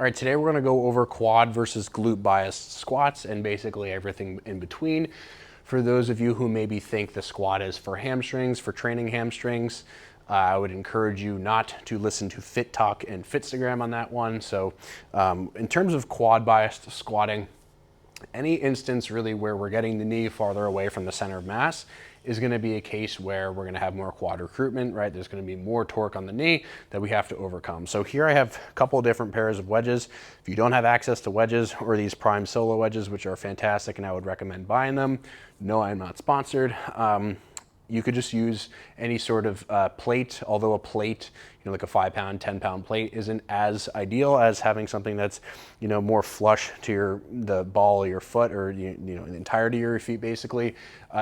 All right, today we're gonna go over quad versus glute biased squats and basically everything in between. For those of you who maybe think the squat is for hamstrings, for training hamstrings, I would encourage you not to listen to Fit Talk and Fitstagram on that one. So in terms of quad biased squatting, any instance really where we're getting the knee farther away from the center of mass is going to be a case where we're going to have more quad recruitment, right? There's going to be more torque on the knee that we have to overcome. So here I have a couple of different pairs of wedges. If you don't have access to wedges or these Prime Solo wedges, which are fantastic and I would recommend buying them, no, I'm not sponsored. You could just use any sort of plate, although a plate, like a 5-pound, 10-pound plate isn't as ideal as having something that's, more flush to the ball of your foot or, the entirety of your feet, basically.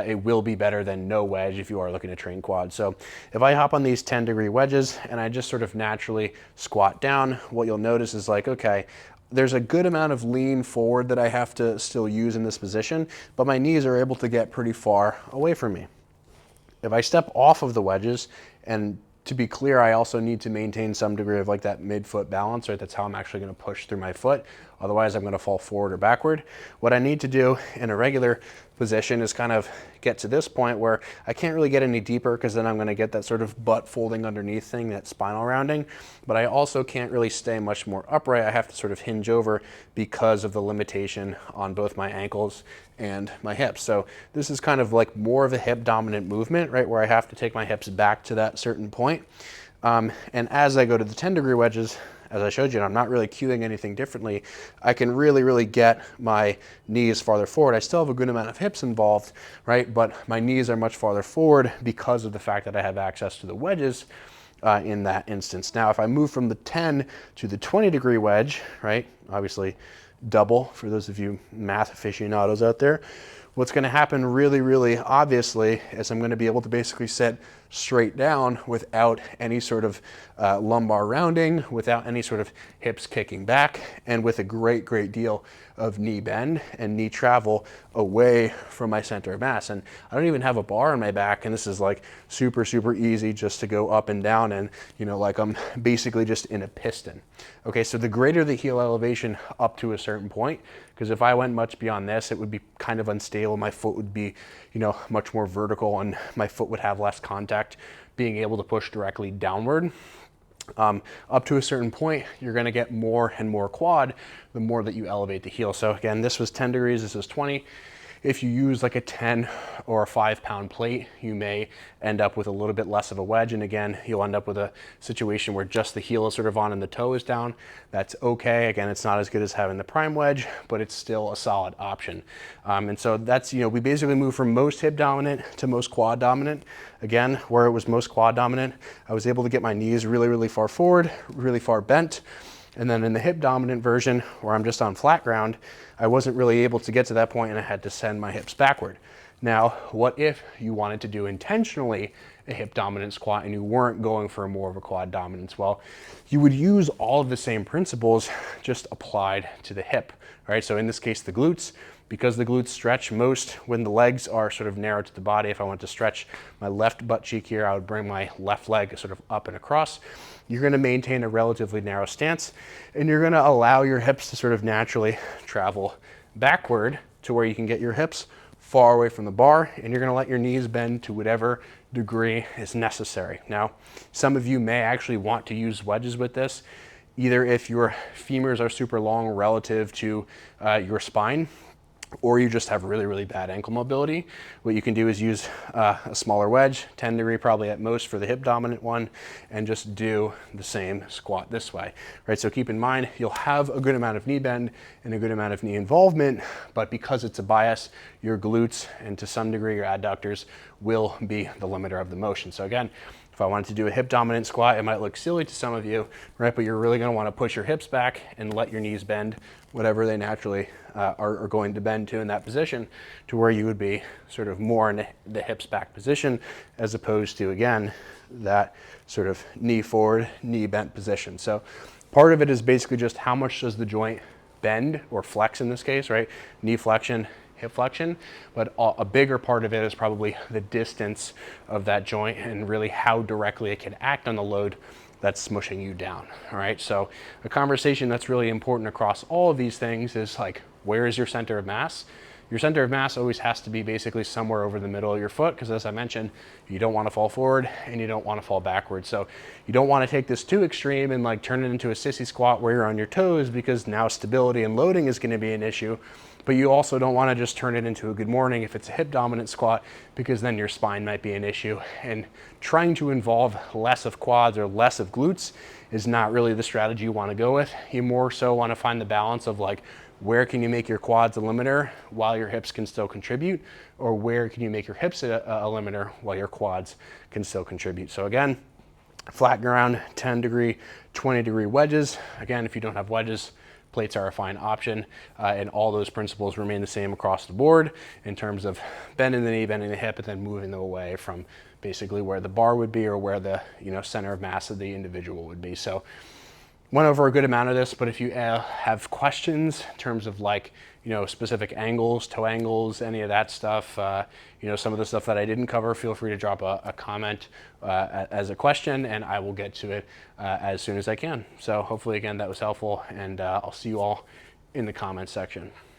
It will be better than no wedge if you are looking to train quad. So if I hop on these 10-degree wedges and I just sort of naturally squat down, what you'll notice is like, okay, there's a good amount of lean forward that I have to still use in this position, but my knees are able to get pretty far away from me. If I step off of the wedges, and to be clear, I also need to maintain some degree of like that mid-foot balance, right? That's how I'm actually going to push through my foot. Otherwise, I'm going to fall forward or backward. What I need to do in a regular position is kind of get to this point where I can't really get any deeper because then I'm going to get that sort of butt folding underneath thing, that spinal rounding. But I also can't really stay much more upright. I have to sort of hinge over because of the limitation on both my ankles and my hips. So this is kind of like more of a hip dominant movement, right? Where I have to take my hips back to that certain point. And as I go to the 10-degree wedges, as I showed you, and I'm not really cueing anything differently, I can really get my knees farther forward. I still have a good amount of hips involved, right? But my knees are much farther forward because of the fact that I have access to the wedges in that instance. Now, if I move from the 10 to the 20-degree wedge, right? Obviously double for those of you math aficionados out there. What's going to happen really obviously is I'm going to be able to basically sit straight down without any sort of lumbar rounding, without any sort of hips kicking back, and with a great deal of knee bend and knee travel away from my center of mass. And I don't even have a bar on my back, and this is like super easy just to go up and down, and like I'm basically just in a piston. Okay, so the greater the heel elevation up to a certain point, because if I went much beyond this, it would be kind of unstable. My foot would be, much more vertical, and my foot would have less contact being able to push directly downward. Up to a certain point, you're going to get more and more quad the more that you elevate the heel. So again, this was 10 degrees, this is 20. If you use like a 10 or a 5-pound plate, you may end up with a little bit less of a wedge. And again, you'll end up with a situation where just the heel is sort of on and the toe is down. That's okay. Again, it's not as good as having the prime wedge, but it's still a solid option. And so that's, we basically move from most hip dominant to most quad dominant. Again, where it was most quad dominant, I was able to get my knees really far forward, really far bent. And then in the hip dominant version, where I'm just on flat ground, I wasn't really able to get to that point and I had to send my hips backward. Now, what if you wanted to do intentionally a hip dominant squat and you weren't going for more of a quad dominance? Well, you would use all of the same principles just applied to the hip, right? So in this case, the glutes, because the glutes stretch most when the legs are sort of narrow to the body. If I want to stretch my left butt cheek here, I would bring my left leg sort of up and across. You're going to maintain a relatively narrow stance, and you're going to allow your hips to sort of naturally travel backward to where you can get your hips far away from the bar, and you're going to let your knees bend to whatever degree is necessary. Now, some of you may actually want to use wedges with this, either if your femurs are super long relative to your spine, or you just have really bad ankle mobility. What you can do is use a smaller wedge, 10 degree probably at most for the hip dominant one, and just do the same squat this way, right? So keep in mind, you'll have a good amount of knee bend and a good amount of knee involvement, but because it's a bias, your glutes and to some degree your adductors will be the limiter of the motion. So again, if I wanted to do a hip dominant squat, it might look silly to some of you, right? But you're really going to want to push your hips back and let your knees bend whatever they naturally are going to bend to in that position, to where you would be sort of more in the hips back position, as opposed to, again, that sort of knee forward, knee bent position. So part of it is basically just how much does the joint bend or flex in this case, right? Knee flexion, hip flexion, but a bigger part of it is probably the distance of that joint and really how directly it can act on the load that's smushing you down. All right, so a conversation that's really important across all of these things is like, where is your center of mass? Your center of mass always has to be basically somewhere over the middle of your foot, because as I mentioned, you don't want to fall forward and you don't want to fall backwards. So you don't want to take this too extreme and like turn it into a sissy squat where you're on your toes, because now stability and loading is going to be an issue. But you also don't want to just turn it into a good morning if it's a hip dominant squat, because then your spine might be an issue. And trying to involve less of quads or less of glutes is not really the strategy you want to go with. You more so want to find the balance of like, where can you make your quads a limiter while your hips can still contribute, or where can you make your hips a limiter while your quads can still contribute. So again, flat ground, 10 degree, 20 degree wedges. Again, if you don't have wedges, plates are a fine option, and all those principles remain the same across the board in terms of bending the knee, bending the hip, and then moving them away from basically where the bar would be or where the center of mass of the individual would be. So went over a good amount of this, but if you have questions in terms of like, specific angles, toe angles, any of that stuff, some of the stuff that I didn't cover, feel free to drop a comment as a question, and I will get to it as soon as I can. So hopefully, again, that was helpful, and I'll see you all in the comments section.